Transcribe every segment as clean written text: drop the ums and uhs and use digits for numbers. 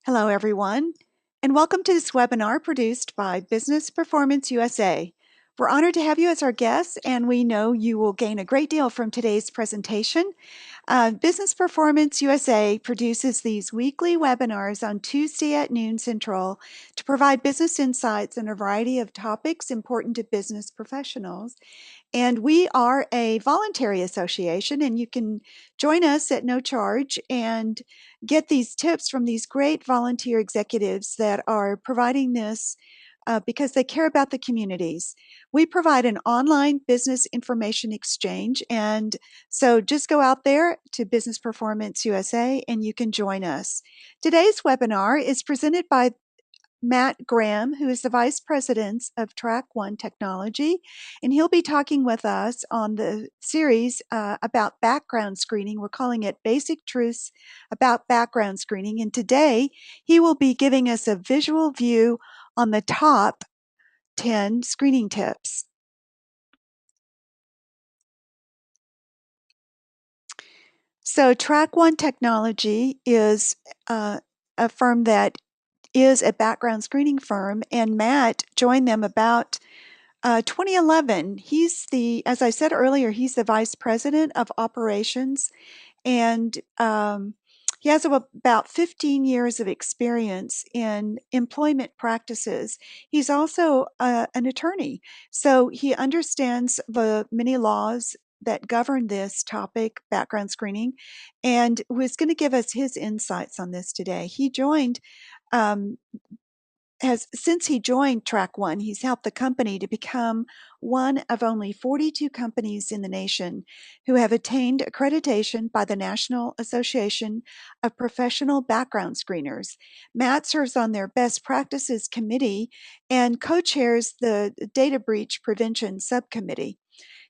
Hello, everyone, and welcome to this webinar produced by Business Performance USA. We're honored to have you as our guest, and we know you will gain a great deal from today's presentation. Business Performance USA produces these weekly webinars on Tuesday at noon Central to provide business insights on a variety of topics important to business professionals. And we are a voluntary association, and you can join us at no charge and get these tips from these great volunteer executives that are providing this because they care about the communities. We provide an online business information exchange, and so just go out there to Business Performance USA and you can join us. Today's webinar is presented by Matt Graham, who is the Vice President of Track One Technology, and he'll be talking with us on the series about background screening. We're calling it Basic Truths About Background Screening, and today he will be giving us a visual view on the top 10 screening tips. So Track One Technology is a firm that is a background screening firm, and Matt joined them about 2011. As I said earlier, he's the vice president of operations, and he has about 15 years of experience in employment practices. He's also an attorney, so he understands the many laws that govern this topic, background screening, and was going to give us his insights on this today. He joined um, since he joined Track One, he's helped the company to become one of only 42 companies in the nation who have attained accreditation by the National Association of Professional Background Screeners. Matt serves on their Best Practices Committee and co-chairs the Data Breach Prevention Subcommittee.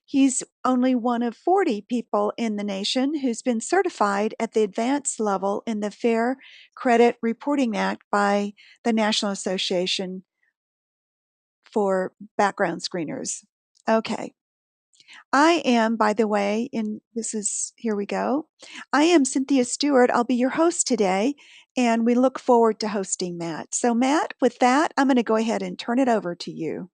He's only one of 40 people in the nation who's been certified at the advanced level in the Fair Credit Reporting Act by the National Association for Background Screeners. Okay. I am, by the way, here we go. I am Cynthia Stewart. I'll be your host today, and we look forward to hosting Matt. So, Matt, with that, I'm going to go ahead and turn it over to you.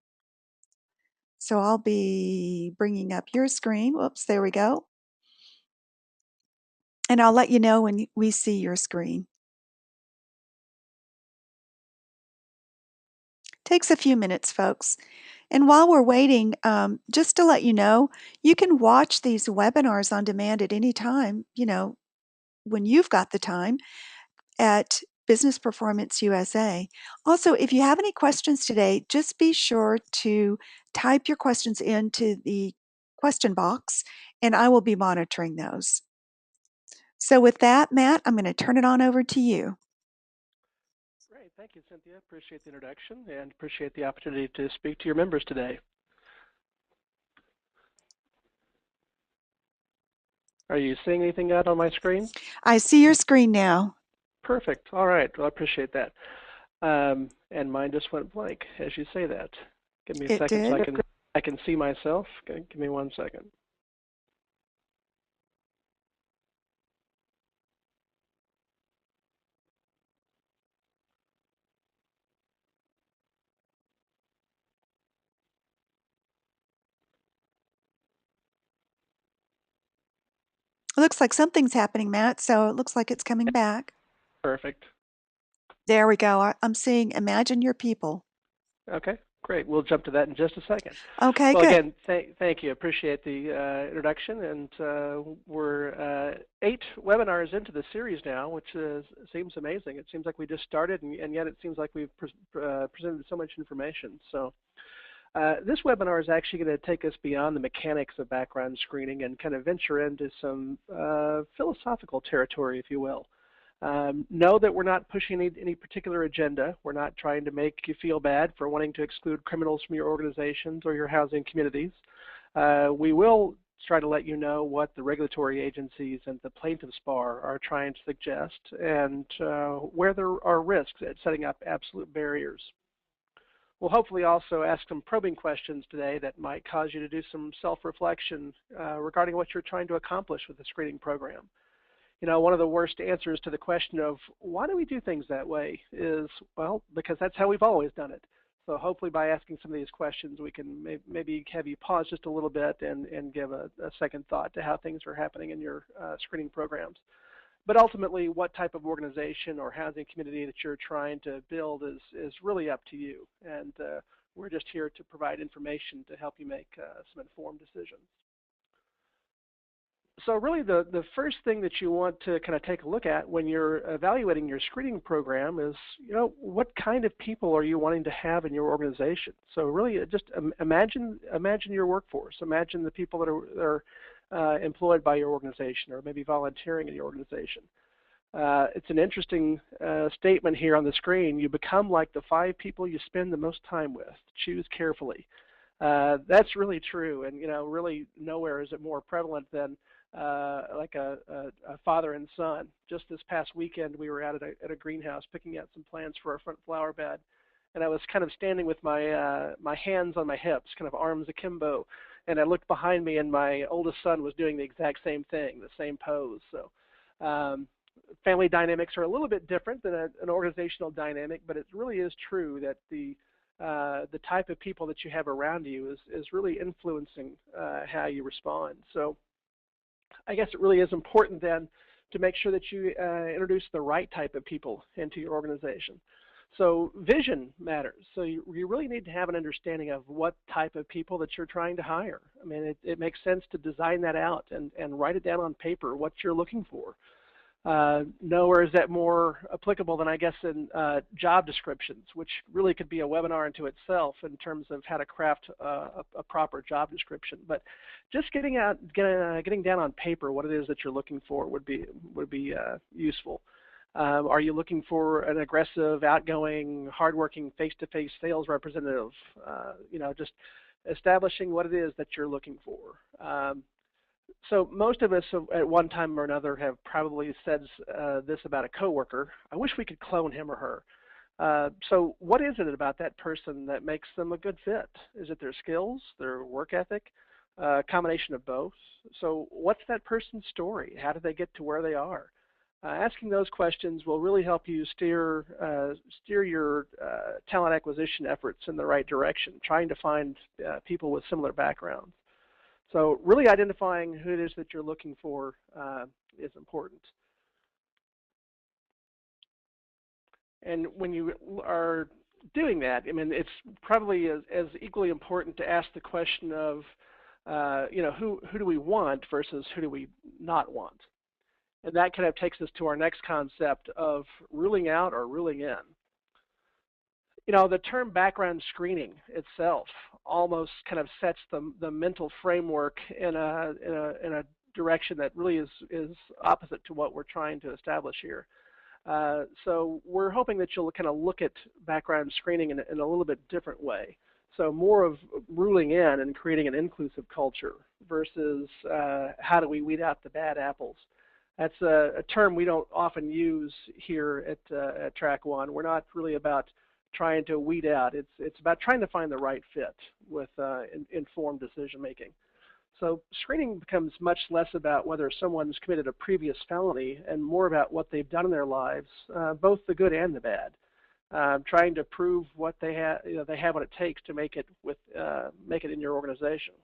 So I'll be bringing up your screen. Whoops, there we go. And I'll let you know when we see your screen. Takes a few minutes, folks. And while we're waiting, just to let you know, you can watch these webinars on demand at any time, when you've got the time at Business Performance USA. Also, if you have any questions today, just be sure to type your questions into the question box, and I will be monitoring those. So with that, Matt, I'm going to turn it on over to you. Great. Thank you, Cynthia. Appreciate the introduction and appreciate the opportunity to speak to your members today. Are you seeing anything out on my screen? I see your screen now. Perfect. All right. Well, I appreciate that. And mine just went blank as you say that. Give me a second so I can see myself. Okay, give me 1 second. It looks like something's happening, Matt, so it looks like it's coming back. Perfect. There we go. I'm seeing Imagine Your People. Okay, great. We'll jump to that in just a second. Okay, well, good. Again, thank you. Appreciate the introduction. And we're 8 webinars into the series now, which seems amazing. It seems like we just started, and yet it seems like we've presented so much information. So this webinar is actually going to take us beyond the mechanics of background screening and kind of venture into some philosophical territory, if you will. Know that we're not pushing any particular agenda. We're not trying to make you feel bad for wanting to exclude criminals from your organizations or your housing communities. We will try to let you know what the regulatory agencies and the plaintiffs bar are trying to suggest and where there are risks at setting up absolute barriers. We'll hopefully also ask some probing questions today that might cause you to do some self-reflection regarding what you're trying to accomplish with the screening program. One of the worst answers to the question of why do we do things that way is, well, because that's how we've always done it. So hopefully by asking some of these questions, we can maybe have you pause just a little bit and give a second thought to how things are happening in your screening programs. But ultimately, what type of organization or housing community that you're trying to build is really up to you. And we're just here to provide information to help you make some informed decisions. So really the first thing that you want to kind of take a look at when you're evaluating your screening program is, what kind of people are you wanting to have in your organization? So really just imagine your workforce. Imagine the people that are employed by your organization or maybe volunteering in your organization. It's an interesting statement here on the screen. You become like the 5 people you spend the most time with. Choose carefully. That's really true, and really nowhere is it more prevalent than like a father and son. Just this past weekend, we were out at a greenhouse picking out some plants for our front flower bed, and I was kind of standing with my hands on my hips, kind of arms akimbo, and I looked behind me, and my oldest son was doing the exact same thing, the same pose. So family dynamics are a little bit different than an organizational dynamic, but it really is true that the type of people that you have around you is really influencing how you respond. So I guess it really is important then to make sure that you introduce the right type of people into your organization. So vision matters. So you really need to have an understanding of what type of people that you're trying to hire. I mean, it makes sense to design that out and write it down on paper, what you're looking for. Nowhere is that more applicable than, I guess, in job descriptions, which really could be a webinar into itself in terms of how to craft a proper job description. But just getting down on paper what it is that you're looking for would be useful. Are you looking for an aggressive, outgoing, hardworking, face-to-face sales representative? Just establishing what it is that you're looking for. So most of us at one time or another have probably said this about a coworker. I wish we could clone him or her. So what is it about that person that makes them a good fit? Is it their skills, their work ethic, a combination of both? So what's that person's story? How did they get to where they are? Asking those questions will really help you steer your talent acquisition efforts in the right direction, trying to find people with similar backgrounds. So really identifying who it is that you're looking for is important. And when you are doing that, I mean, it's probably as equally important to ask the question of, who do we want versus who do we not want? And that kind of takes us to our next concept of ruling out or ruling in. The term background screening itself almost kind of sets the mental framework in a direction that really is opposite to what we're trying to establish here. So we're hoping that you'll kind of look at background screening in a little bit different way. So more of ruling in and creating an inclusive culture versus how do we weed out the bad apples. That's a term we don't often use here at Track One. We're not really about trying to weed out. It's about trying to find the right fit with informed decision making. So screening becomes much less about whether someone's committed a previous felony and more about what they've done in their lives, both the good and the bad. Trying to prove what they have, they have what it takes to make it in your organization.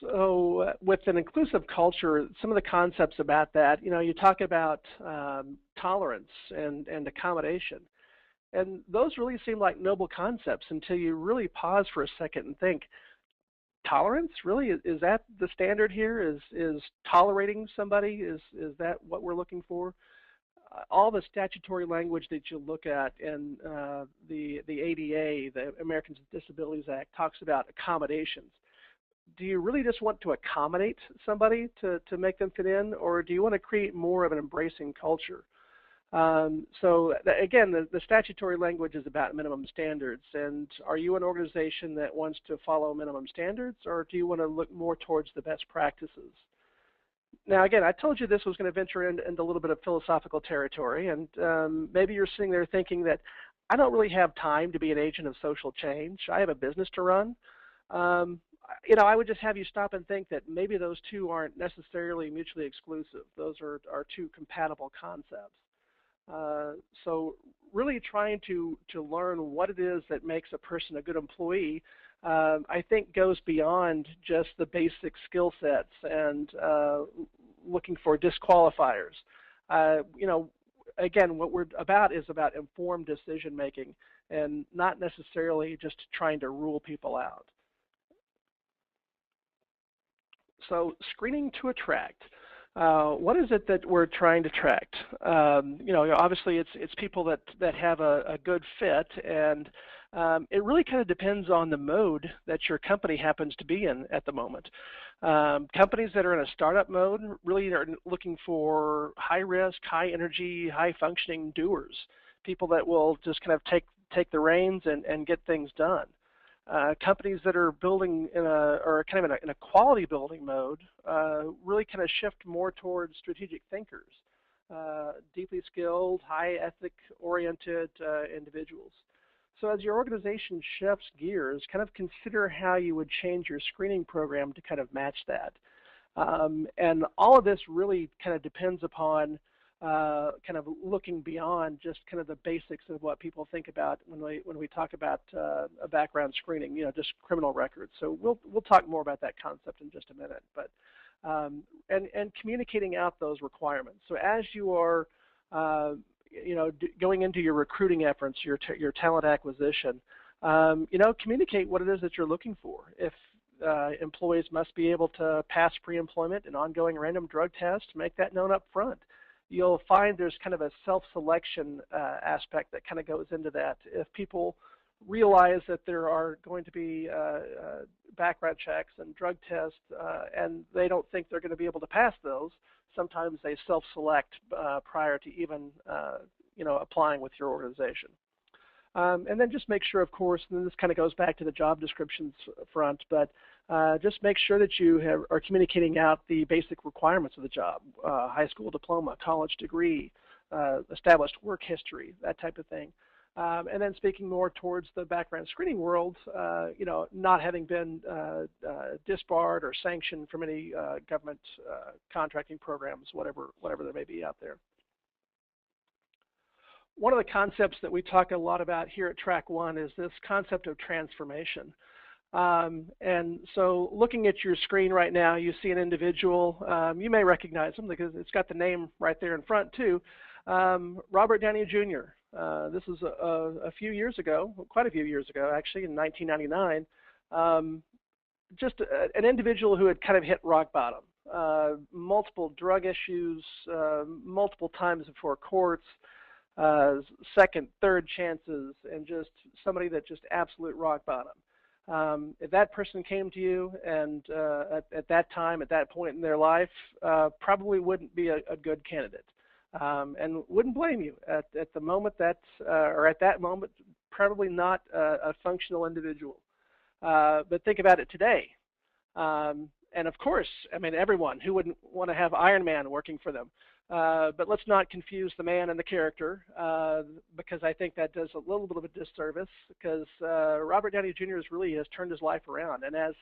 So with an inclusive culture, some of the concepts about that, you talk about tolerance and accommodation. And those really seem like noble concepts until you really pause for a second and think, tolerance? Really? Is that the standard here? Is tolerating somebody, is that what we're looking for? All the statutory language that you look at in the ADA, the Americans with Disabilities Act, talks about accommodations. Do you really just want to accommodate somebody to make them fit in, or do you want to create more of an embracing culture? Again, the statutory language is about minimum standards, and are you an organization that wants to follow minimum standards, or do you want to look more towards the best practices? Now, again, I told you this was going to venture into a little bit of philosophical territory, and maybe you're sitting there thinking that I don't really have time to be an agent of social change. I have a business to run. I would just have you stop and think that maybe those two aren't necessarily mutually exclusive. Those are two compatible concepts. Uh, so really trying to learn what it is that makes a person a good employee, I think goes beyond just the basic skill sets and looking for disqualifiers. You know, again, what we're about is about informed decision making and not necessarily just trying to rule people out. So screening to attract. What is it that we're trying to attract? Obviously it's people that have a good fit, and it really kind of depends on the mode that your company happens to be in at the moment. Companies that are in a startup mode really are looking for high risk, high energy, high functioning doers, people that will just kind of take the reins and get things done. Companies that are building or kind of in a quality building mode really kind of shift more towards strategic thinkers, deeply skilled, high ethic oriented individuals. So as your organization shifts gears, kind of consider how you would change your screening program to kind of match that. And all of this really kind of depends upon kind of looking beyond just kind of the basics of what people think about when we talk about a background screening, just criminal records. So we'll talk more about that concept in just a minute. But and communicating out those requirements. So as you are going into your recruiting efforts, your talent acquisition, communicate what it is that you're looking for. If employees must be able to pass pre-employment and ongoing random drug tests, make that known up front. You'll find there's kind of a self-selection aspect that kind of goes into that. If people realize that there are going to be background checks and drug tests, and they don't think they're going to be able to pass those, sometimes they self-select prior to even applying with your organization. And then just make sure, of course, and this kind of goes back to the job descriptions front, but just make sure that you are communicating out the basic requirements of the job, high school diploma, college degree, established work history, that type of thing. And then speaking more towards the background screening world, not having been disbarred or sanctioned from any government contracting programs, whatever there may be out there. One of the concepts that we talk a lot about here at Track One is this concept of transformation. And so looking at your screen right now, you see an individual. You may recognize him because it's got the name right there in front too. Robert Downey Jr. This is a few years ago, quite a few years ago actually, in 1999. Just an individual who had kind of hit rock bottom. Multiple drug issues, multiple times before courts, second, third chances, and just somebody that just absolute rock bottom. If that person came to you and at that time, at that point in their life, probably wouldn't be a good candidate, and wouldn't blame you at the moment or at that moment, probably not a functional individual. But think about it today. And of course, I mean, everyone who wouldn't want to have Iron Man working for them. But let's not confuse the man and the character, because I think that does a little bit of a disservice, because Robert Downey Jr. has turned his life around. And as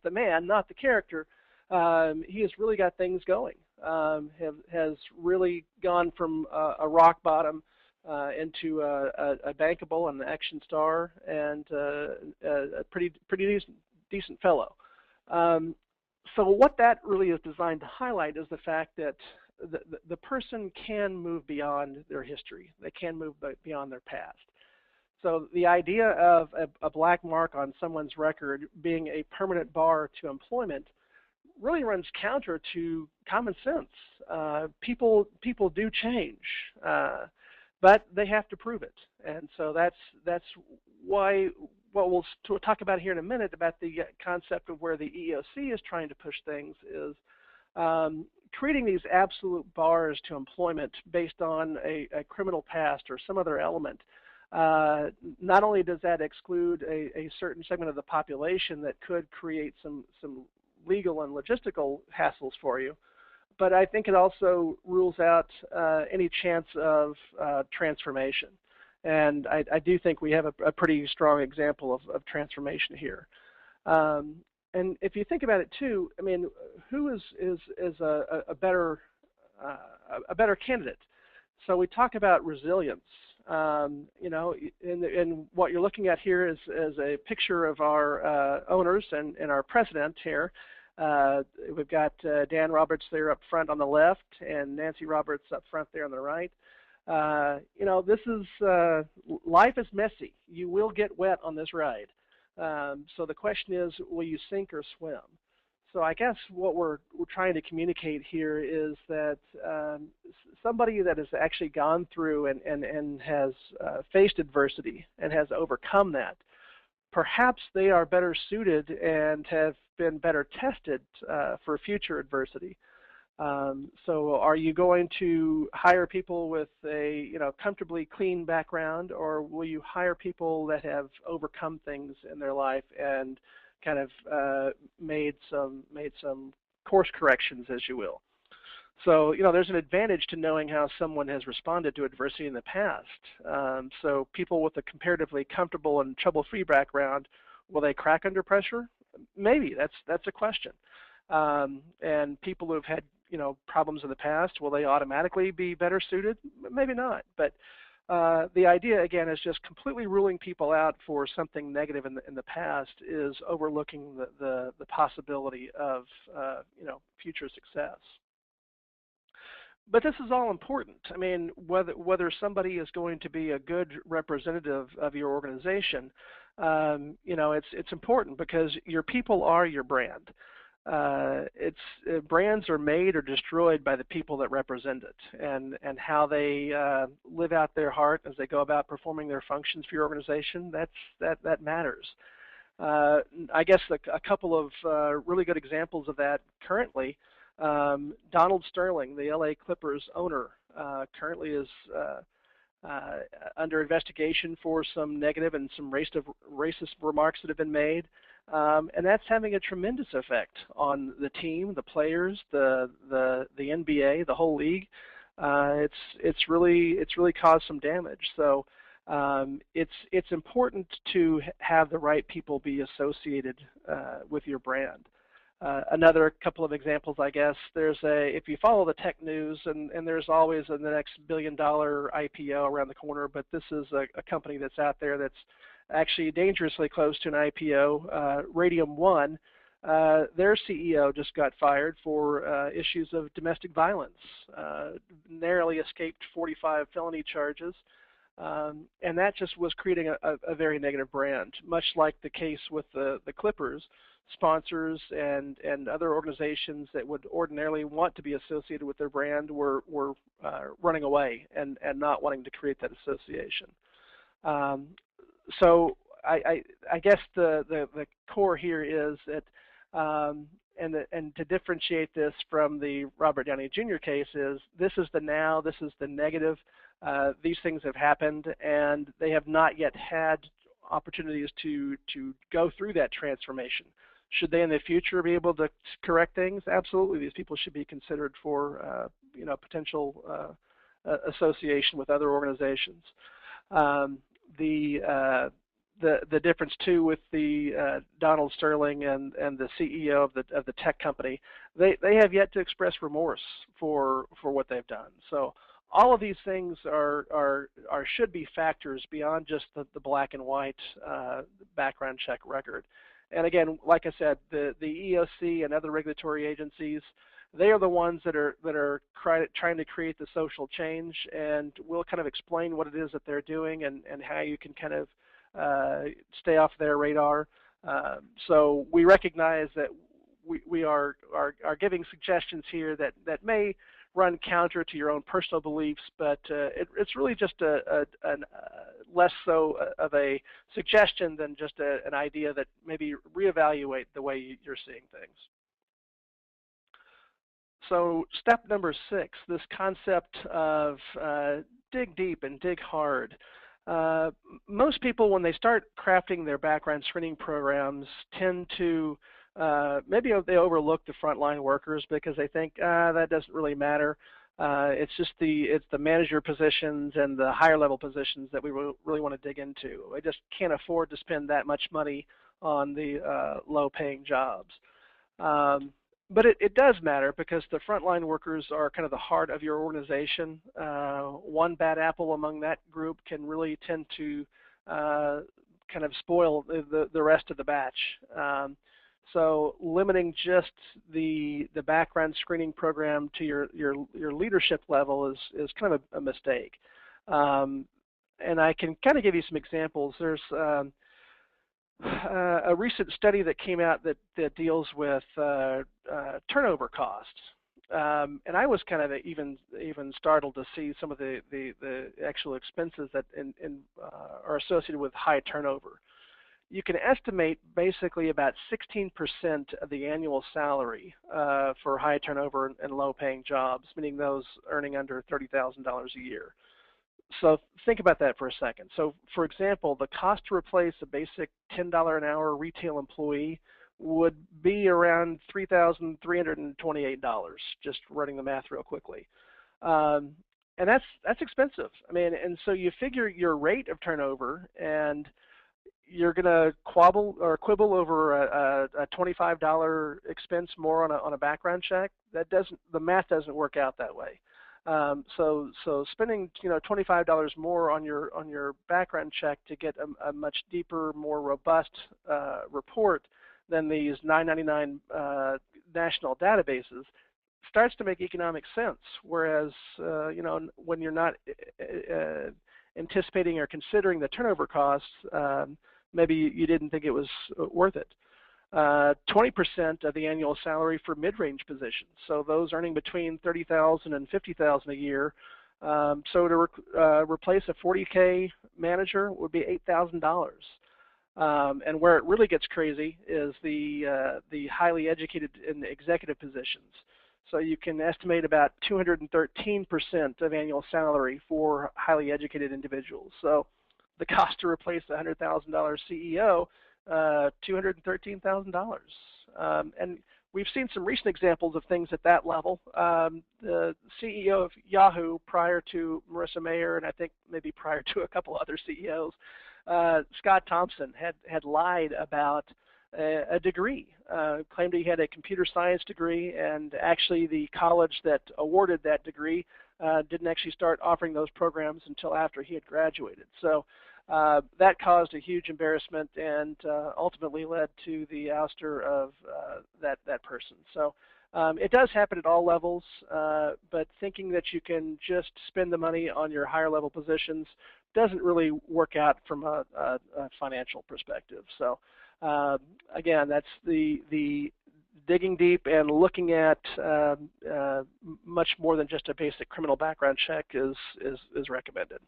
the man, not the character, he has really got things going, has really gone from a rock bottom into a bankable and an action star, and a pretty decent fellow. So what that really is designed to highlight is the fact that the person can move beyond their history. They can move beyond their past. So the idea of a black mark on someone's record being a permanent bar to employment really runs counter to common sense. People do change, but they have to prove it. And so that's why what we'll talk about here in a minute about the concept of where the EEOC is trying to push things is creating these absolute bars to employment based on a criminal past or some other element. Not only does that exclude a certain segment of the population that could create some legal and logistical hassles for you, but I think it also rules out any chance of transformation. And I do think we have a pretty strong example of transformation here. And if you think about it too, I mean, who is a better uh, a better candidate? So we talk about resilience. You know, and what you're looking at here is a picture of our owners and our president here. We've got Dan Roberts there up front on the left, and Nancy Roberts up front there on the right. You know, this is life is messy. You will get wet on this ride. So the question is, will you sink or swim? So I guess what we're trying to communicate here is that somebody that has actually gone through and has faced adversity and has overcome that, perhaps they are better suited and have been better tested for future adversity. So are you going to hire people with a comfortably clean background, or will you hire people that have overcome things in their life and kind of made some course corrections, as you will? So there's an advantage to knowing how someone has responded to adversity in the past. So people with a comparatively comfortable and trouble-free background, will they crack under pressure? Maybe that's a question. And people who have had problems in the past, will they automatically be better suited? Maybe not. But the idea, again, is just completely ruling people out for something negative in the past is overlooking the possibility of future success. But this is all important. I mean, whether somebody is going to be a good representative of your organization, it's important because your people are your brand. Brands are made or destroyed by the people that represent it, and how they live out their heart as they go about performing their functions for your organization. That matters. I guess a couple of really good examples of that currently. Donald Sterling, the LA Clippers owner, currently is under investigation for some negative and some racist remarks that have been made. And that's having a tremendous effect on the team, the players, the NBA, the whole league. It's really caused some damage. So it's important to have the right people be associated with your brand. Another couple of examples, I guess, if you follow the tech news, and there's always the next $1 billion IPO around the corner, but this is a company that's out there that's actually dangerously close to an IPO. Radium One, their CEO just got fired for issues of domestic violence, narrowly escaped 45 felony charges. And that just was creating a very negative brand, much like the case with the Clippers. Sponsors and other organizations that would ordinarily want to be associated with their brand were running away and not wanting to create that association. So I guess the core here is that and to differentiate this from the Robert Downey Jr. case is this is the now, this is the negative. These things have happened, and they have not yet had opportunities to go through that transformation. Should they in the future be able to correct things? Absolutely, these people should be considered for potential association with other organizations. The difference too with the Donald Sterling and the CEO of the tech company, they have yet to express remorse for what they've done. So all of these things should be factors beyond just the black and white background check record. And again, like I said, the EEOC and other regulatory agencies, they are the ones that are trying to create the social change, and we'll kind of explain what it is that they're doing and how you can kind of stay off their radar. So we recognize that we are giving suggestions here that may run counter to your own personal beliefs, but it's really just a less so of a suggestion than just an idea that maybe reevaluate the way you're seeing things. So step number 6, this concept of dig deep and dig hard. Most people, when they start crafting their background screening programs, tend to maybe they overlook the frontline workers because they think that doesn't really matter. It's the manager positions and the higher level positions that we really want to dig into. I just can't afford to spend that much money on the low-paying jobs. Um, but it does matter because the frontline workers are kind of the heart of your organization. One bad apple among that group can really tend to kind of spoil the rest of the batch. So limiting just the background screening program to your leadership level is kind of a mistake. And I can kind of give you some examples. There's a recent study that came out that deals with turnover costs. And I was kind of even startled to see some of the actual expenses that are associated with high turnover. You can estimate basically about 16% of the annual salary for high turnover and low paying jobs, meaning those earning under $30,000 a year. So think about that for a second. So for example, the cost to replace a basic $10 an hour retail employee would be around $3,328, just running the math real quickly. And that's expensive. I mean, and so you figure your rate of turnover, and you're going to quibble over a $25 expense more on a background check. The math doesn't work out that way. So spending $25 more on your background check to get a much deeper, more robust report than these $9.99 national databases starts to make economic sense. Whereas when you're not anticipating or considering the turnover costs, maybe you didn't think it was worth it. 20% of the annual salary for mid-range positions, so those earning between $30,000 and $50,000 a year. So to replace a 40K manager would be $8,000. And where it really gets crazy is the highly educated in the executive positions. So you can estimate about 213% of annual salary for highly educated individuals. So the cost to replace a $100,000 CEO, $213,000. And we've seen some recent examples of things at that level. The CEO of Yahoo, prior to Marissa Mayer, and I think maybe prior to a couple other CEOs, Scott Thompson had lied about a degree, claimed he had a computer science degree, and actually the college that awarded that degree didn't actually start offering those programs until after he had graduated. So that caused a huge embarrassment and ultimately led to the ouster of that person. So it does happen at all levels, but thinking that you can just spend the money on your higher level positions doesn't really work out from a financial perspective. So again, that's the digging deep and looking at much more than just a basic criminal background check is recommended.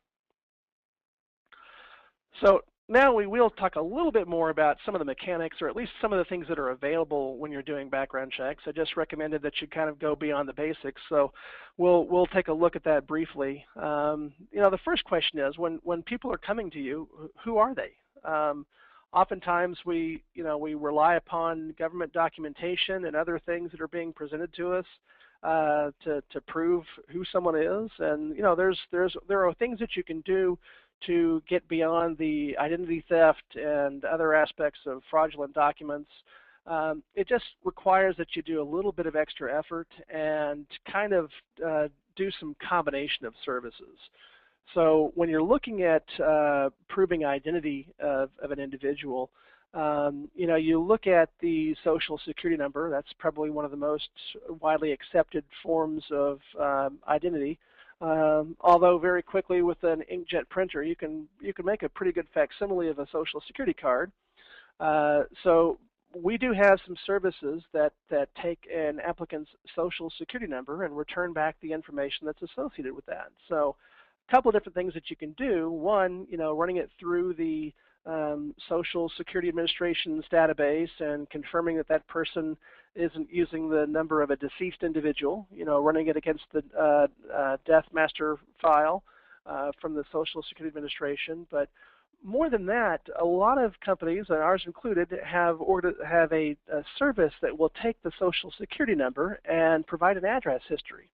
So now we will talk a little bit more about some of the mechanics, or at least some of the things that are available when you're doing background checks. I just recommended that you kind of go beyond the basics, so we'll take a look at that briefly. The first question is, when people are coming to you, who are they? Oftentimes we rely upon government documentation and other things that are being presented to us to prove who someone is, and there are things that you can do to get beyond the identity theft and other aspects of fraudulent documents. It just requires that you do a little bit of extra effort and kind of do some combination of services. So when you're looking at proving identity of an individual, you look at the Social Security number. That's probably one of the most widely accepted forms of identity. Although very quickly with an inkjet printer, you can make a pretty good facsimile of a Social Security card. So we do have some services that take an applicant's Social Security number and return back the information that's associated with that. So a couple of different things that you can do. One, running it through the Social Security Administration's database and confirming that person isn't using the number of a deceased individual, running it against the death master file from the Social Security Administration. But more than that, a lot of companies, and ours included, have a service that will take the Social Security number and provide an address history.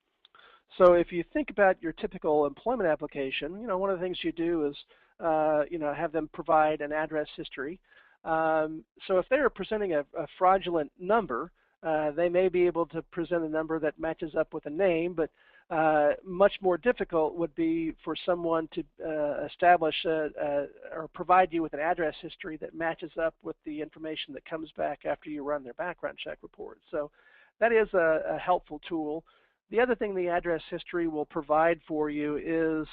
So if you think about your typical employment application, one of the things you do is have them provide an address history. So if they're presenting a fraudulent number, they may be able to present a number that matches up with a name, but much more difficult would be for someone to establish or provide you with an address history that matches up with the information that comes back after you run their background check report. So that is a helpful tool. The other thing the address history will provide for you is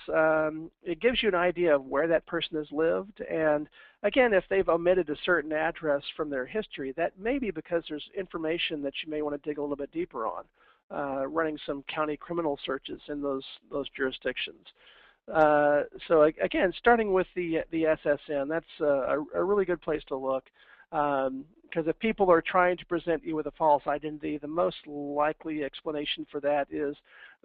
it gives you an idea of where that person has lived. And again, if they've omitted a certain address from their history, that may be because there's information that you may want to dig a little bit deeper on, running some county criminal searches in those jurisdictions. So again, starting with the SSN, that's a really good place to look. Because if people are trying to present you with a false identity, the most likely explanation for that is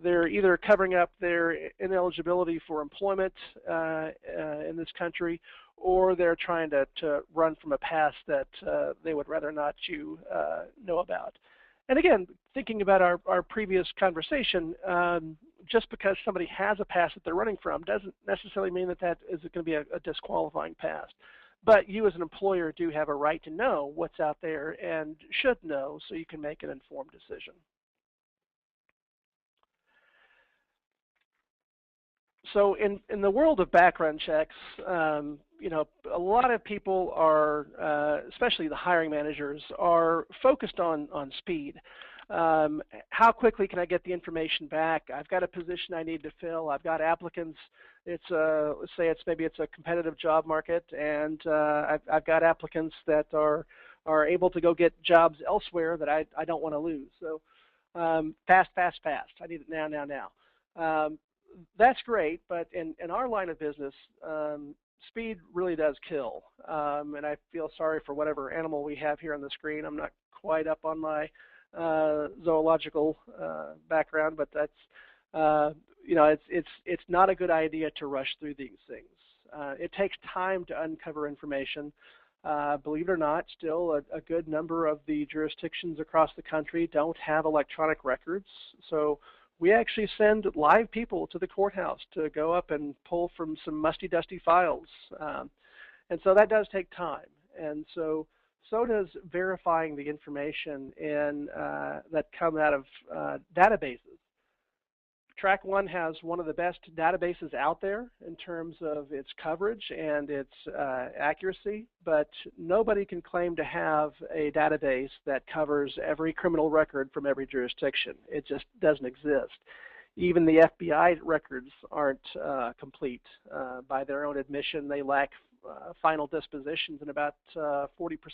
they're either covering up their ineligibility for employment in this country, or they're trying to run from a past that they would rather not you know about. And again, thinking about our previous conversation, just because somebody has a past that they're running from doesn't necessarily mean that is going to be a disqualifying past. But you as an employer do have a right to know what's out there and should know so you can make an informed decision. So in the world of background checks, you know, a lot of people are, especially the hiring managers, are focused on speed. How quickly can I get the information back? I've got a position I need to fill. I've got applicants. It's let's say maybe it's a competitive job market, and I've got applicants that are able to go get jobs elsewhere that I don't want to lose. So fast. I need it now. That's great, but in our line of business, speed really does kill. And I feel sorry for whatever animal we have here on the screen. I'm not quite up on my zoological background, but that's you know, it's not a good idea to rush through these things. It takes time to uncover information. Believe it or not, still a good number of the jurisdictions across the country don't have electronic records. So we actually send live people to the courthouse to go up and pull from some musty, dusty files. And so that does take time. And so does verifying the information that come out of databases. TrackOne has one of the best databases out there in terms of its coverage and its accuracy, but nobody can claim to have a database that covers every criminal record from every jurisdiction. It just doesn't exist. Even the FBI records aren't complete. By their own admission, they lack final dispositions in about 40%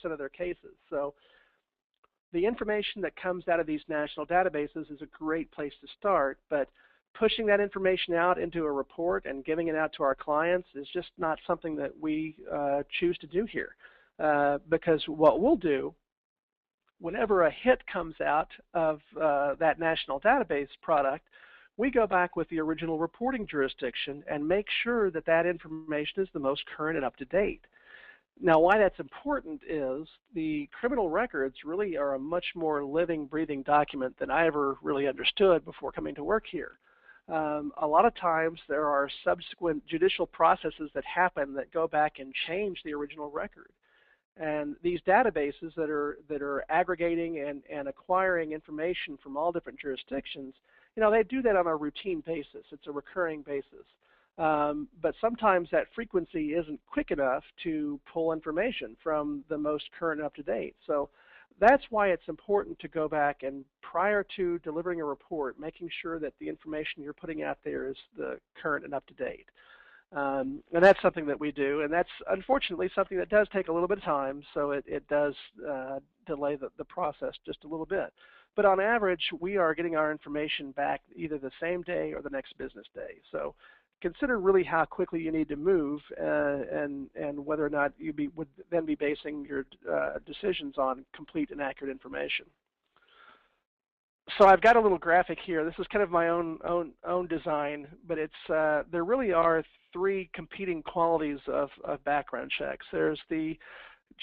of their cases. So the information that comes out of these national databases is a great place to start, but pushing that information out into a report and giving it out to our clients is just not something that we choose to do here. Because what we'll do, whenever a hit comes out of that national database product, we go back with the original reporting jurisdiction and make sure that that information is the most current and up to date. Now, why that's important is the criminal records really are a much more living, breathing document than I ever really understood before coming to work here. A lot of times there are subsequent judicial processes that happen that go back and change the original record. And these databases that are aggregating and acquiring information from all different jurisdictions, you know, they do that on a routine basis. It's a recurring basis. But sometimes that frequency isn't quick enough to pull information from the most current and up to date. So that's why it's important to go back and, prior to delivering a report, making sure that the information you're putting out there is the current and up to date. And that's something that we do, and that's unfortunately something that does take a little bit of time, so it does delay the process just a little bit. But on average, we are getting our information back either the same day or the next business day. So consider really how quickly you need to move and whether or not you would then be basing your decisions on complete and accurate information. So I've got a little graphic here. This is kind of my own design, but it's there really are three competing qualities of background checks. There's the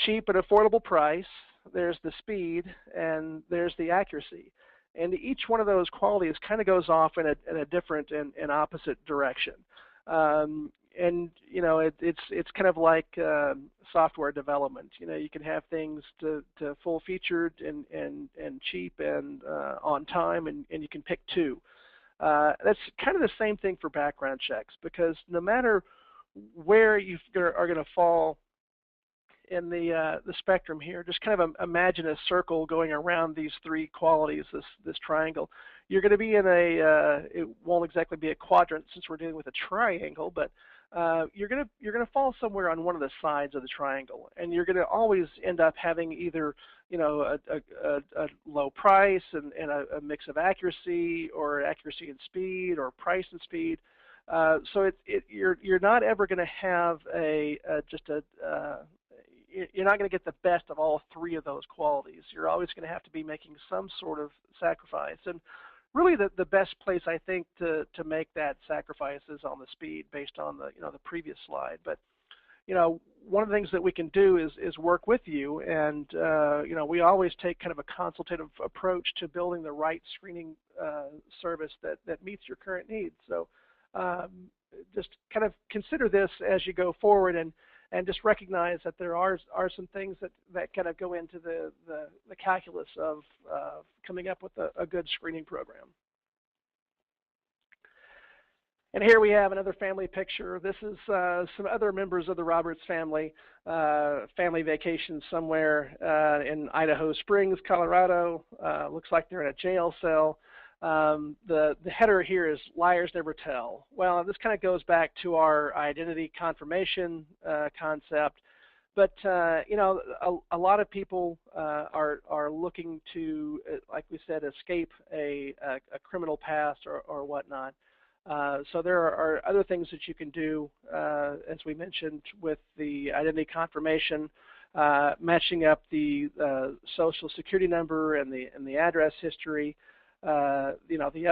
cheap and affordable price, there's the speed, and there's the accuracy. And each one of those qualities kind of goes off in a different and opposite direction. and it's kind of like software development. You can have things to full featured and cheap and on time, and you can pick two. That's kind of the same thing for background checks, because no matter where you are going to fall in the spectrum here, just kind of imagine a circle going around these three qualities, this triangle. You're going to be in it won't exactly be a quadrant since we're dealing with a triangle, but you're gonna fall somewhere on one of the sides of the triangle, and you're going to always end up having either a low price and a mix of accuracy, or accuracy and speed, or price and speed. You're not ever going to have you're not going to get the best of all three of those qualities. You're always going to have to be making some sort of sacrifice. And really the best place, I think, to make that sacrifice is on the speed, based on the previous slide. But one of the things that we can do is work with you, and we always take kind of a consultative approach to building the right screening service that meets your current needs. So just kind of consider this as you go forward, and just recognize that there are some things that kind of go into the calculus of coming up with a good screening program. And here we have another family picture. This is some other members of the Roberts family, family vacation somewhere in Idaho Springs, Colorado. Looks like they're in a jail cell. The header here is "Liars Never Tell." Well, this kind of goes back to our identity confirmation concept, but a lot of people are looking to, like we said, escape a criminal past or whatnot. So there are other things that you can do, as we mentioned, with the identity confirmation, matching up the social security number and the address history. The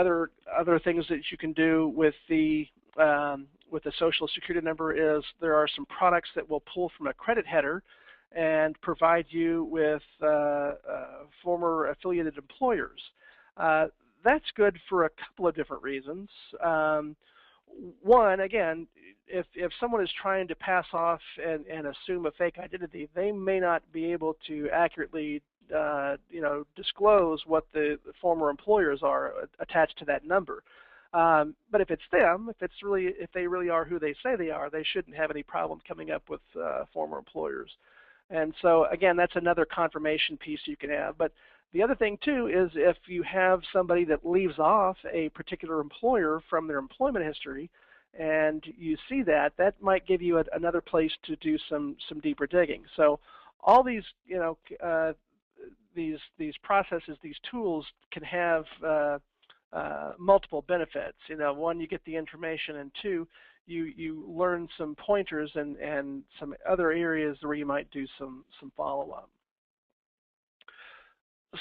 other things that you can do with the social security number is there are some products that will pull from a credit header and provide you with former affiliated employers. That's good for a couple of different reasons. One, again, if someone is trying to pass off and assume a fake identity, they may not be able to accurately disclose what the former employers are attached to that number. But if it's them, if they really are who they say they are, they shouldn't have any problem coming up with former employers. And so again, that's another confirmation piece you can have. But the other thing too is if you have somebody that leaves off a particular employer from their employment history, and you see that might give you another place to do some deeper digging. So all these these processes, these tools can have multiple benefits. One, you get the information, and two, you learn some pointers and some other areas where you might do some follow-up.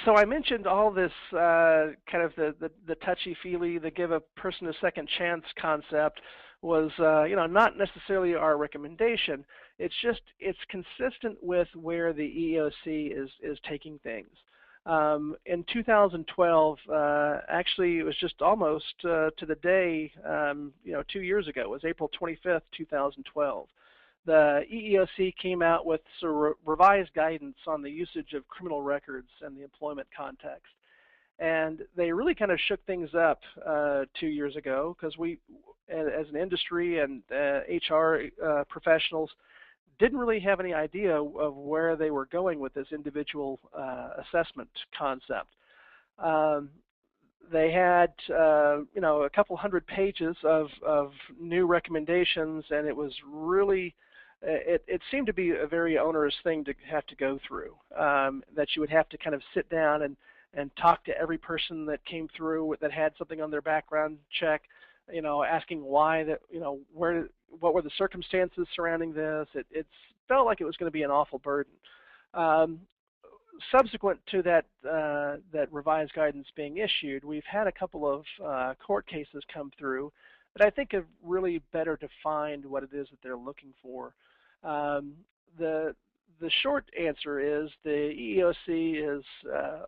So I mentioned all this kind of the touchy-feely, the give a person a second chance concept was not necessarily our recommendation. It's consistent with where the EEOC is taking things. In 2012, actually it was just almost to the day, 2 years ago. It was April 25th, 2012. The EEOC came out with some revised guidance on the usage of criminal records in the employment context. And they really kind of shook things up 2 years ago, because we, as an industry and HR professionals, didn't really have any idea of where they were going with this individual assessment concept. They had, a couple hundred pages of new recommendations, and it was really, it seemed to be a very onerous thing to have to go through, that you would have to kind of sit down and talk to every person that came through that had something on their background check, asking why, what were the circumstances surrounding this. It felt like it was going to be an awful burden. Subsequent to that revised guidance being issued, we've had a couple of court cases come through that I think have really better defined what it is that they're looking for. The short answer is the EEOC is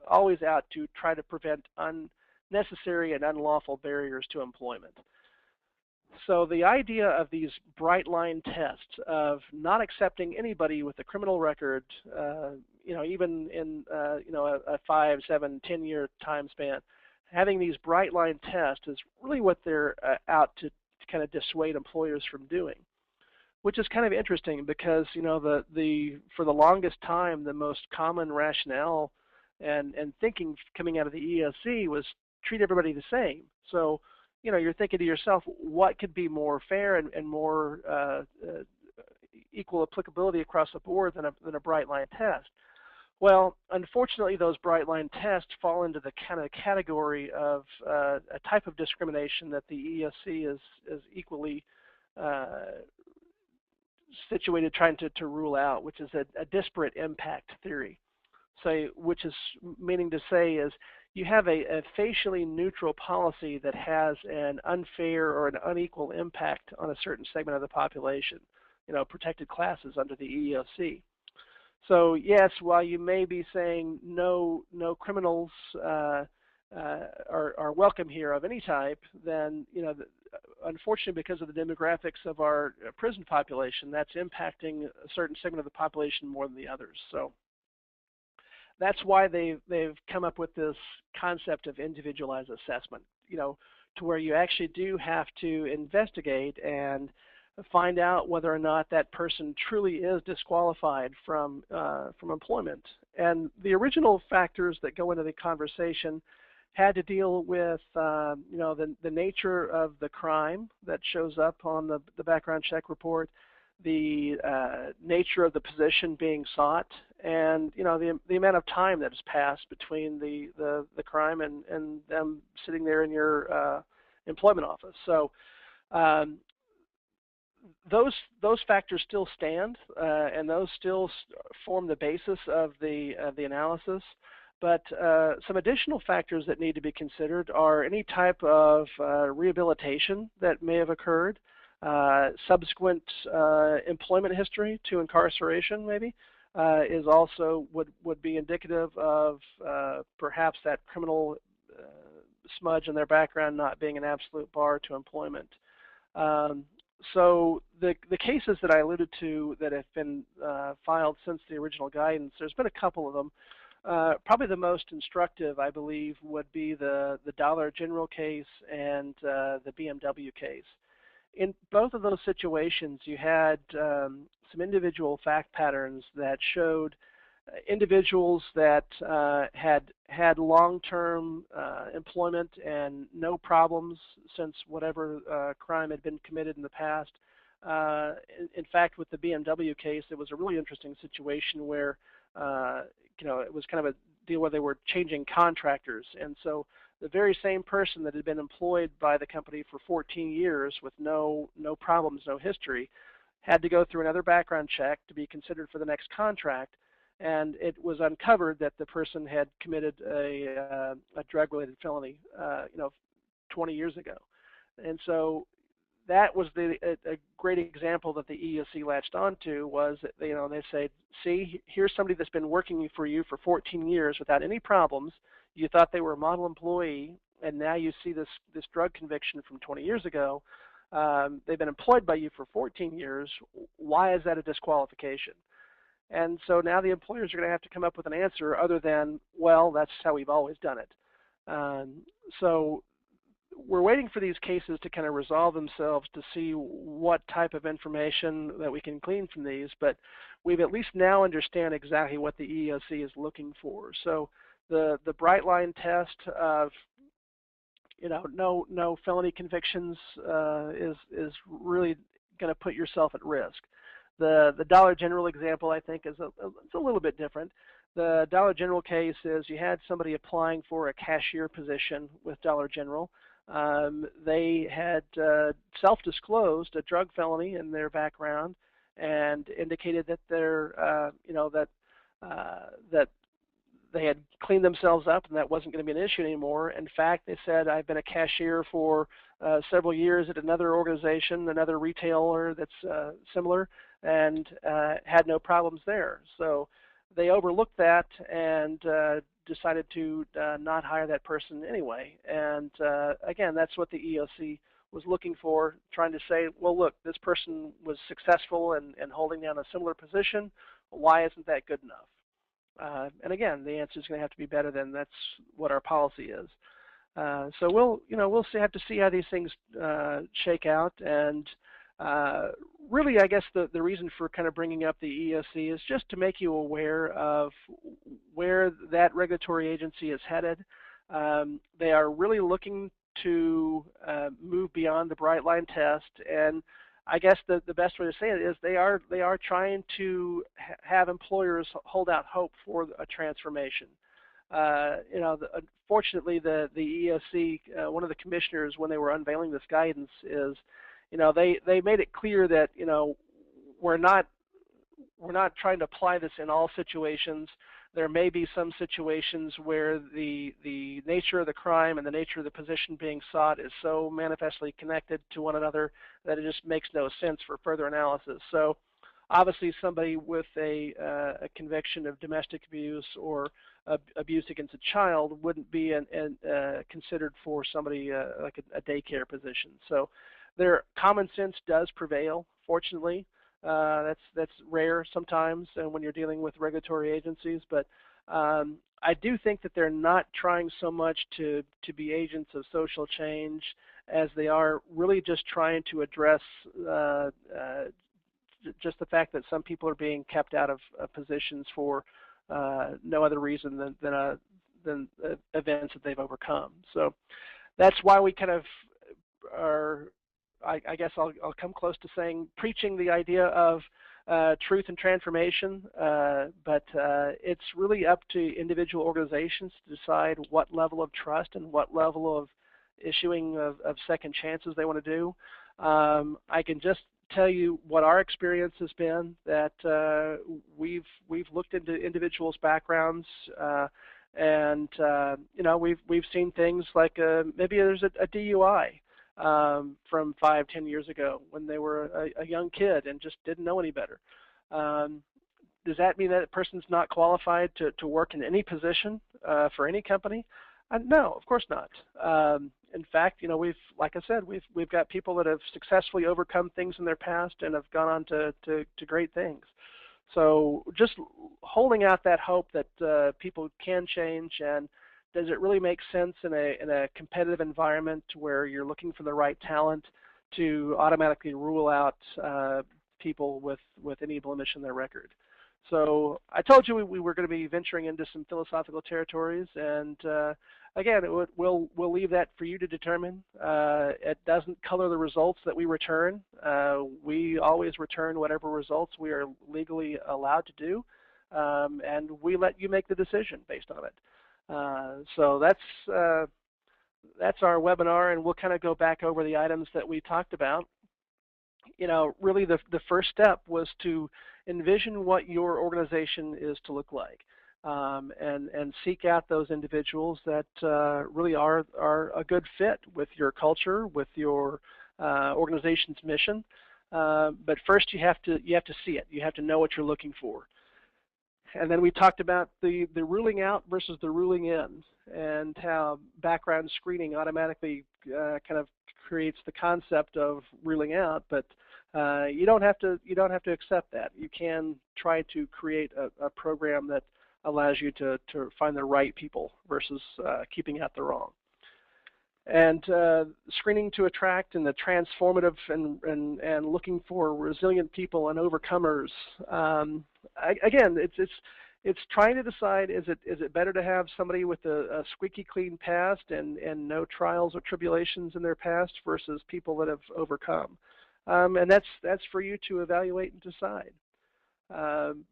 always out to try to prevent unnecessary and unlawful barriers to employment. So the idea of these bright line tests of not accepting anybody with a criminal record, even in a 5, 7, 10 year time span, having these bright line tests is really what they're out to kind of dissuade employers from doing, which is kind of interesting because the for the longest time the most common rationale and thinking coming out of the EEOC was treat everybody the same. So you're thinking to yourself, what could be more fair and more equal applicability across the board than a bright line test? Well, unfortunately, those bright line tests fall into the kind of category of a type of discrimination that the EEOC is equally situated trying to rule out, which is a disparate impact theory. So, which is meaning to say is you have a facially neutral policy that has an unfair or an unequal impact on a certain segment of the population, protected classes under the EEOC. So yes, while you may be saying no criminals are welcome here of any type, then unfortunately, because of the demographics of our prison population, that's impacting a certain segment of the population more than the others. So that's why they've come up with this concept of individualized assessment, to where you actually do have to investigate and find out whether or not that person truly is disqualified from employment. And the original factors that go into the conversation had to deal with the nature of the crime that shows up on the background check report, the nature of the position being sought, and the amount of time that has passed between the crime and them sitting there in your employment office. So those factors still stand, and those still form the basis of the analysis. But some additional factors that need to be considered are any type of rehabilitation that may have occurred, subsequent employment history to incarceration maybe is also would be indicative of perhaps that criminal smudge in their background not being an absolute bar to employment. So the cases that I alluded to that have been filed since the original guidance, there's been a couple of them. Probably the most instructive, I believe, would be the Dollar General case and the BMW case. In both of those situations, you had some individual fact patterns that showed individuals that had long-term employment and no problems since whatever crime had been committed in the past. In fact, with the BMW case, it was a really interesting situation where it was kind of a deal where they were changing contractors, and so the very same person that had been employed by the company for 14 years with no problems, no history, had to go through another background check to be considered for the next contract, and it was uncovered that the person had committed a drug-related felony, 20 years ago, and so that was a great example that the EEOC latched onto. Was that, they say, see, here's somebody that's been working for you for 14 years without any problems. You thought they were a model employee, and now you see this drug conviction from 20 years ago. They've been employed by you for 14 years. Why is that a disqualification? And so now the employers are going to have to come up with an answer other than, well, that's how we've always done it. So we're waiting for these cases to kind of resolve themselves to see what type of information that we can glean from these, but we've at least now understand exactly what the EEOC is looking for. So the bright line test of no felony convictions is really going to put yourself at risk. The Dollar General example, I think, is it's a little bit different. The Dollar General case is you had somebody applying for a cashier position with Dollar General. They had self-disclosed a drug felony in their background and indicated that that they had cleaned themselves up and that wasn't going to be an issue anymore. In fact, they said, I've been a cashier for several years at another organization, another retailer that's similar, and had no problems there. So they overlooked that and decided to not hire that person anyway. And again, that's what the EEOC was looking for, trying to say, well, look, this person was successful in holding down a similar position. Why isn't that good enough? And again, the answer is going to have to be better than that's what our policy is. So we'll have to see how these things shake out. And really, I guess the reason for kind of bringing up the ESC is just to make you aware of where that regulatory agency is headed. They are really looking to move beyond the bright line test, and I guess the best way to say it is they are trying to have employers hold out hope for a transformation. Unfortunately, the ESC, one of the commissioners, when they were unveiling this guidance, is, they made it clear that, we're not trying to apply this in all situations. There may be some situations where the nature of the crime and the nature of the position being sought is so manifestly connected to one another that it just makes no sense for further analysis. So obviously somebody with a conviction of domestic abuse or abuse against a child wouldn't be considered for somebody like a daycare position. So their common sense does prevail, fortunately. That's rare sometimes when you're dealing with regulatory agencies, but I do think that they're not trying so much to be agents of social change as they are really just trying to address just the fact that some people are being kept out of positions for no other reason than events that they've overcome. So that's why we kind of are, I guess I'll come close to saying, preaching the idea of truth and transformation, but it's really up to individual organizations to decide what level of trust and what level of issuing of second chances they want to do. I can just tell you what our experience has been, that we've looked into individuals' backgrounds, and we've seen things like maybe there's a DUI from 5-10 years ago when they were a young kid and just didn't know any better. Does that mean that person's not qualified to work in any position for any company? No, of course not. In fact, like I said, we've got people that have successfully overcome things in their past and have gone on to great things. So just holding out that hope that people can change, and does it really make sense in a competitive environment where you're looking for the right talent to automatically rule out people with any blemish in their record? So I told you we were going to be venturing into some philosophical territories, and again, we'll leave that for you to determine. It doesn't color the results that we return. We always return whatever results we are legally allowed to do, and we let you make the decision based on it. So that's our webinar, and we'll kind of go back over the items that we talked about. Really the first step was to envision what your organization is to look like, and seek out those individuals that really are a good fit with your culture, with your organization's mission. But first you have to see it. You have to know what you're looking for. And then we talked about the ruling out versus the ruling in, and how background screening automatically kind of creates the concept of ruling out, but you don't have to accept that. You can try to create a program that allows you to find the right people versus keeping out the wrong. And screening to attract, and the transformative, and looking for resilient people and overcomers. Again, it's trying to decide, is it better to have somebody with a squeaky clean past and no trials or tribulations in their past versus people that have overcome? And that's for you to evaluate and decide.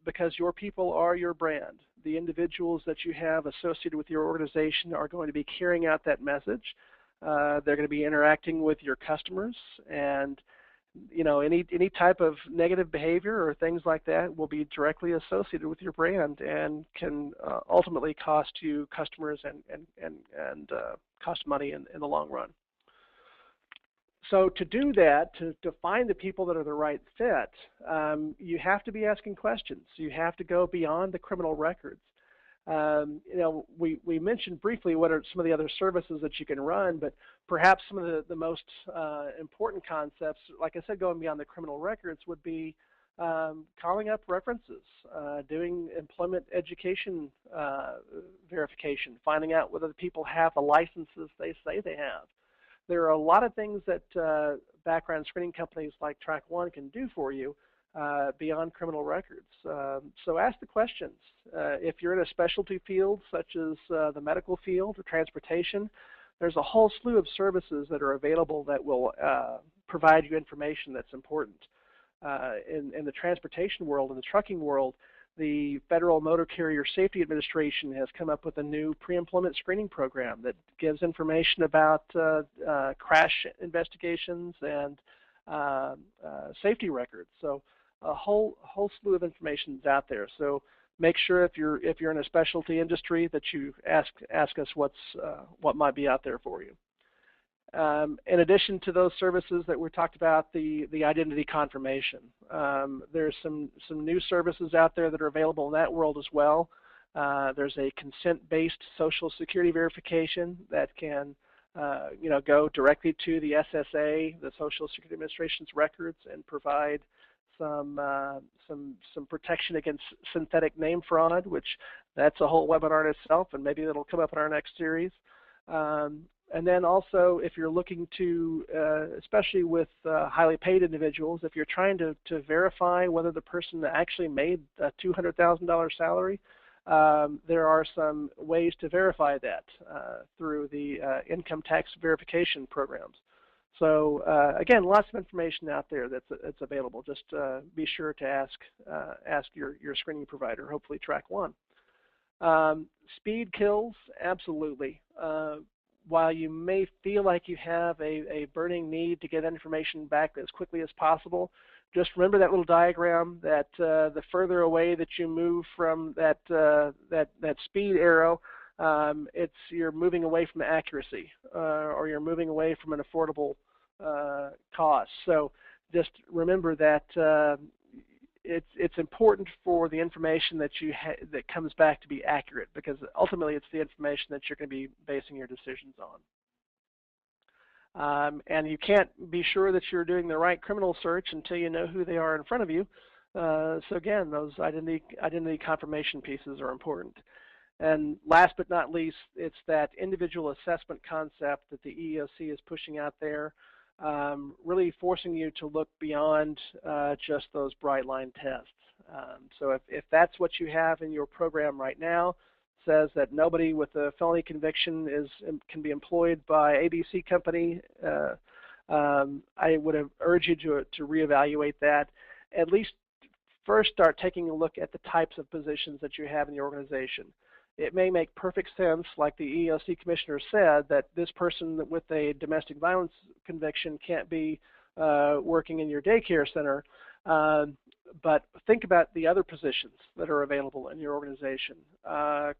Because your people are your brand. The individuals that you have associated with your organization are going to be carrying out that message. They're going to be interacting with your customers, and any type of negative behavior or things like that will be directly associated with your brand and can ultimately cost you customers and cost money in the long run. So to do that, to find the people that are the right fit, you have to be asking questions. You have to go beyond the criminal records. We mentioned briefly what are some of the other services that you can run, but perhaps some of the most important concepts, like I said, going beyond the criminal records, would be calling up references, doing employment education verification, finding out whether the people have the licenses they say they have. There are a lot of things that background screening companies like Track One can do for you beyond criminal records. So ask the questions. If you're in a specialty field such as the medical field or transportation, there's a whole slew of services that are available that will provide you information that's important. In the transportation world, in the trucking world, the Federal Motor Carrier Safety Administration has come up with a new pre-employment screening program that gives information about crash investigations and safety records. So a whole slew of information is out there. So make sure if you're in a specialty industry that you ask us what might be out there for you. In addition to those services that we talked about, the identity confirmation. There's some new services out there that are available in that world as well. There's a consent-based Social Security verification that can go directly to the SSA, the Social Security Administration's records, and provide some protection against synthetic name fraud, which that's a whole webinar in itself, and maybe it'll come up in our next series. And then also, if you're looking to, especially with highly paid individuals, if you're trying to verify whether the person actually made a $200,000 salary, there are some ways to verify that through the income tax verification programs. So again, lots of information out there that's available. Just be sure to ask your screening provider, hopefully Track One. Speed kills, absolutely. While you may feel like you have a burning need to get information back as quickly as possible, just remember that little diagram that the further away that you move from that speed arrow, you're moving away from accuracy, or you're moving away from an affordable cost. So just remember that it's important for the information that that comes back to be accurate, because ultimately it's the information that you're going to be basing your decisions on. And you can't be sure that you're doing the right criminal search until you know who they are in front of you. So again, those identity confirmation pieces are important. And last but not least, it's that individual assessment concept that the EEOC is pushing out there, really forcing you to look beyond just those bright line tests. So if that's what you have in your program right now, says that nobody with a felony conviction can be employed by ABC company, I would urge you to reevaluate that. At least first start taking a look at the types of positions that you have in the organization. It may make perfect sense, like the EEOC commissioner said, that this person with a domestic violence conviction can't be working in your daycare center. But think about the other positions that are available in your organization.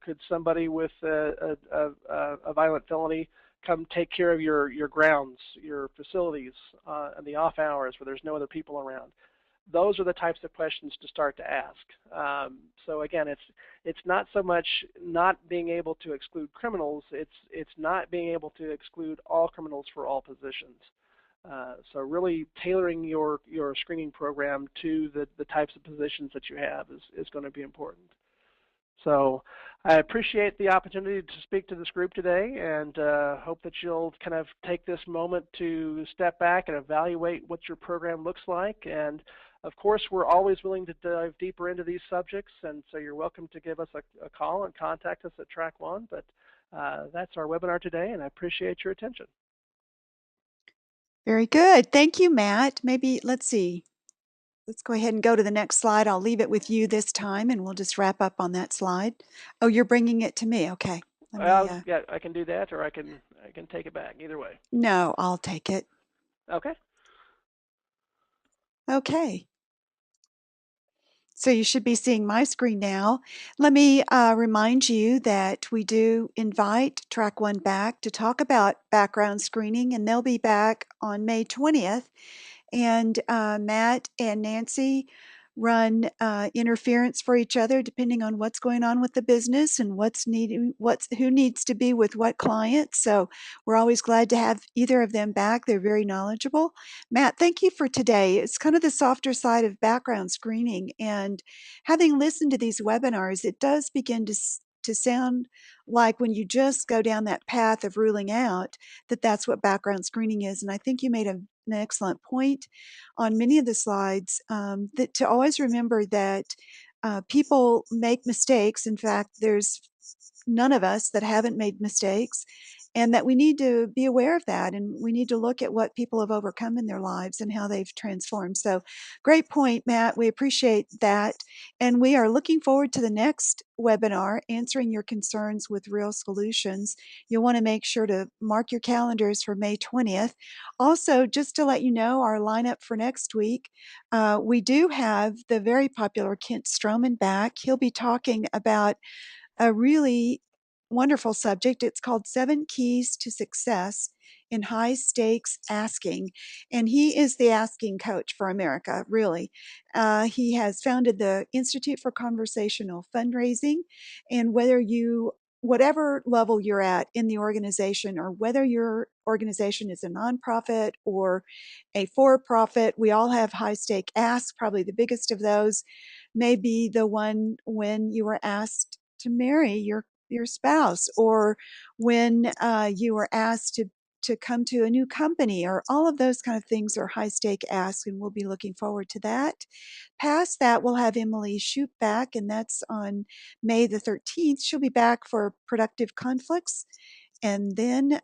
Could somebody with a violent felony come take care of your grounds, your facilities, and the off hours where there's no other people around? Those are the types of questions to start to ask. So again, it's not so much not being able to exclude criminals, it's not being able to exclude all criminals for all positions. So really tailoring your screening program to the types of positions that you have is going to be important. So I appreciate the opportunity to speak to this group today, and hope that you'll kind of take this moment to step back and evaluate what your program looks like. And of course, we're always willing to dive deeper into these subjects, and so you're welcome to give us a call and contact us at Track One. But that's our webinar today, and I appreciate your attention. Very good. Thank you, Matt. Maybe, let's see. Let's go ahead and go to the next slide. I'll leave it with you this time, and we'll just wrap up on that slide. Oh, you're bringing it to me. Okay. Let me. Yeah, I can do that, or I can take it back. Either way. No, I'll take it. Okay. Okay. So you should be seeing my screen now. Let me remind you that we do invite Track One back to talk about background screening, and they'll be back on May 20th. And Matt and Nancy run interference for each other depending on what's going on with the business and what's who needs to be with what client. So we're always glad to have either of them back. They're very knowledgeable. Matt, thank you for today. It's kind of the softer side of background screening, and having listened to these webinars, it does begin to sound like when you just go down that path of ruling out that that's what background screening is. And I think you made an excellent point on many of the slides, that to always remember that people make mistakes. In fact, there's none of us that haven't made mistakes, and that we need to be aware of that, and we need to look at what people have overcome in their lives and how they've transformed. So great point, Matt. We appreciate that, and we are looking forward to the next webinar, answering your concerns with real solutions. You'll want to make sure to mark your calendars for May 20th. Also, just to let you know, our lineup for next week, we do have the very popular Kent Stroman back. He'll be talking about a really wonderful subject. It's called Seven Keys to Success in High Stakes Asking. And he is the asking coach for America, really. He has founded the Institute for Conversational Fundraising. And whatever level you're at in the organization, or whether your organization is a nonprofit or a for profit, we all have high stake asks. Probably the biggest of those may be the one when you were asked to marry your spouse, or when you were asked to come to a new company, or all of those kind of things are high stake asks, and we'll be looking forward to that. Past that, we'll have Emily Shoup back, and that's on May the 13th. She'll be back for productive conflicts, and then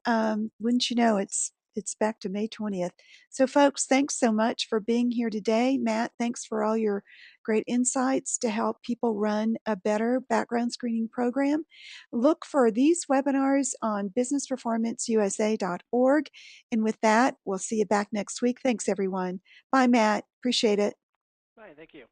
wouldn't you know, it's back to May 20th. So folks, thanks so much for being here today. Matt, thanks for all your great insights to help people run a better background screening program. Look for these webinars on businessperformanceusa.org. And with that, we'll see you back next week. Thanks everyone. Bye, Matt. Appreciate it. Fine, thank you.